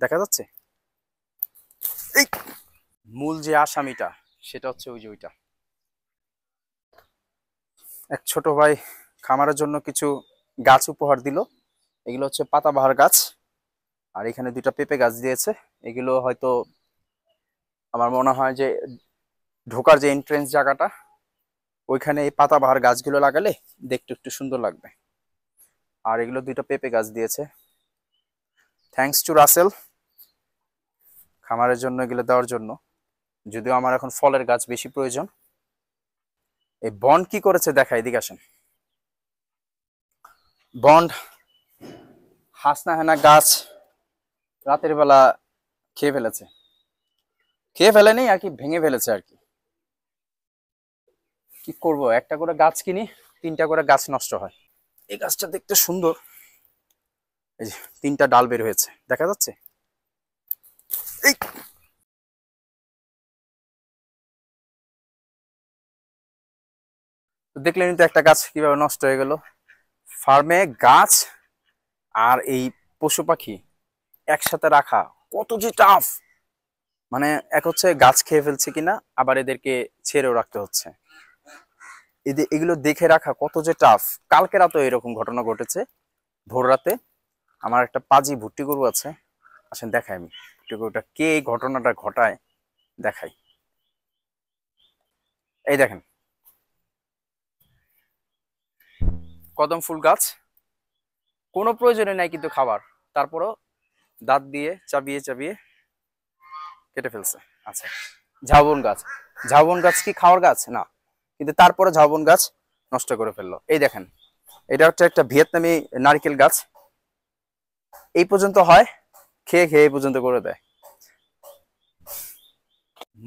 দেখা যাচ্ছে? এই মূল যে আসামিটা সেটা হচ্ছে ওই যে ওইটা। এক ছোট ভাই খামারের জন্য কিছু গাছ উপহার দিল। এগুলো হচ্ছে পাতাবাহার গাছ, আর এখানে দুইটা পেঁপে গাছ দিয়েছে। এগুলো হয়তো আমার মনে হয় যে ঢোকার যে এন্ট্রেন্স জায়গাটা, ওইখানে এই পাতাবাহার গাছগুলো লাগালে দেখতে একটু সুন্দর লাগবে। আর এগুলো দুইটা পেঁপে গাছ দিয়েছে। থ্যাঙ্কস টু রাসেল খামারের জন্য এগুলো দেওয়ার জন্য। যদিও আমার এখন ফলের গাছ বেশি প্রয়োজন। এই বন্ড কি করেছে দেখা, এদিকে আসেন। বন্ড হাসনা হেনা গাছ রাতের বেলা খেয়ে ফেলেছে। খেয়ে ফেলেনি আর কি, ভেঙে ফেলেছে আর কি। কি করব, একটা করে গাছ কিনি, তিনটা করে গাছ নষ্ট হয়। এই গাছটা দেখতে সুন্দর, এই যে তিনটা ডাল বের হয়েছে, দেখা যাচ্ছে? এই দেখলেন তো একটা গাছ কিভাবে নষ্ট হয়ে গেল। ফার্মে গাছ আর এই পশু পাখি একসাথে রাখা কত যে টাফ। মানে এক হচ্ছে গাছ খেয়ে ফেলছে কিনা, আবার এদেরকে ছেড়েও রাখতে হচ্ছে। এদের এগুলো দেখে রাখা কত যে টাফ। কালকে রাতেও এরকম ঘটনা ঘটেছে। ভোর রাতে আমার একটা পাজি ভুট্টি গরু আছে, আসেন দেখাই আমি ভুট্টি গরুটা কে এই ঘটনাটা ঘটায় দেখাই। এই দেখেন, কদম ফুল গাছ, কোনো প্রয়োজনে নাই কিন্তু খাবার, তারপরও দাঁত দিয়ে চাবিয়ে চাবিয়ে কেটে ফেলছে। আচ্ছা, ঝাউবন গাছ, ঝাউবন গাছ কি খাওয়ার গাছ না, কিন্তু তারপরে ঝাউবন গাছ নষ্ট করে ফেললো। এই দেখেন, এটা হচ্ছে একটা ভিয়েতনামি নারকেল গাছ, এই পর্যন্ত হয়, খেয়ে খেয়ে এই পর্যন্ত করে দেয়।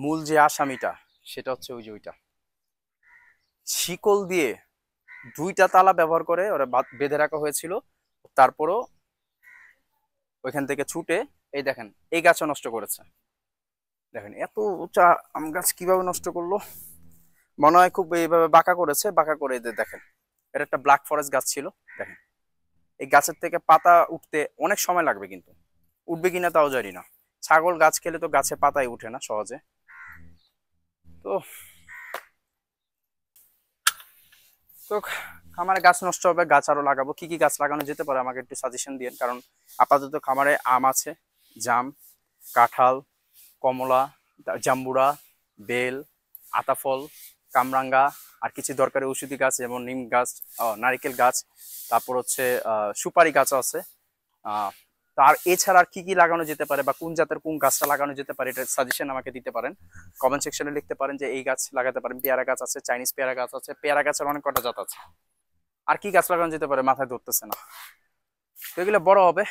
মূল যে আসামিটা সেটা হচ্ছে ওই যে ওইটা। শিকল দিয়ে দুইটা তালা ব্যবহার করে ওরা বেঁধে রাখা হয়েছিল, তারপরও ওইখান থেকে ছুটে এই দেখেন এই গাছও নষ্ট করেছে। দেখেন এত উঁচা আম গাছ কিভাবে নষ্ট করলো। মনে হয় খুব এইভাবে বাঁকা করেছে, বাঁকা করে এদের দেখেন। এটা একটা ব্ল্যাক ফরেস্ট গাছ ছিল, দেখেন এই গাছের থেকে পাতা উঠতে অনেক সময় লাগবে, কিন্তু উঠবে কিনা তাও জানি না। ছাগল গাছ খেলে তো গাছে পাতাই উঠে না সহজে। তো তো খামারে গাছ নষ্ট হবে, গাছ আরো লাগাবো। কি কি গাছ লাগানো যেতে পারে আমাকে একটু সাজেশন দিন, কারণ আপাতত খামারে আম আছে, জাম, কাঁঠাল, কমলা, জাম্বুরা, বেল, আতাফল, কামরাঙ্গা, আর কিছু দরকারি ঔষধি গাছ যেমন নিম গাছ, নারিকেল গাছ, তারপর হচ্ছে সুপারি গাছ আছে। তার এছাড়া আর কি কি লাগানো যেতে পারে বা কোন জাতের কোন গাছটা লাগানো যেতে পারে, এটা সাজেশন আমাকে দিতে পারেন। কমেন্ট সেকশনে লিখতে পারেন যে এই গাছ লাগাতে পারেন। পেয়ারা গাছ আছে, চাইনিজ পেয়ারা গাছ আছে, পেয়ারা গাছের অনেক কটা জাত আছে। আর কি গাছ লাগানো যেতে পারে মাথায় ধরতেছে না। তো এগুলো বড় হবে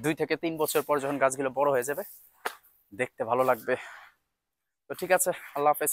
2 থেকে 3 বছর পর, যখন গাছগুলো বড় হয়ে যাবে দেখতে ভালো লাগবে। তো ঠিক আছে, আল্লাহ হাফেজ।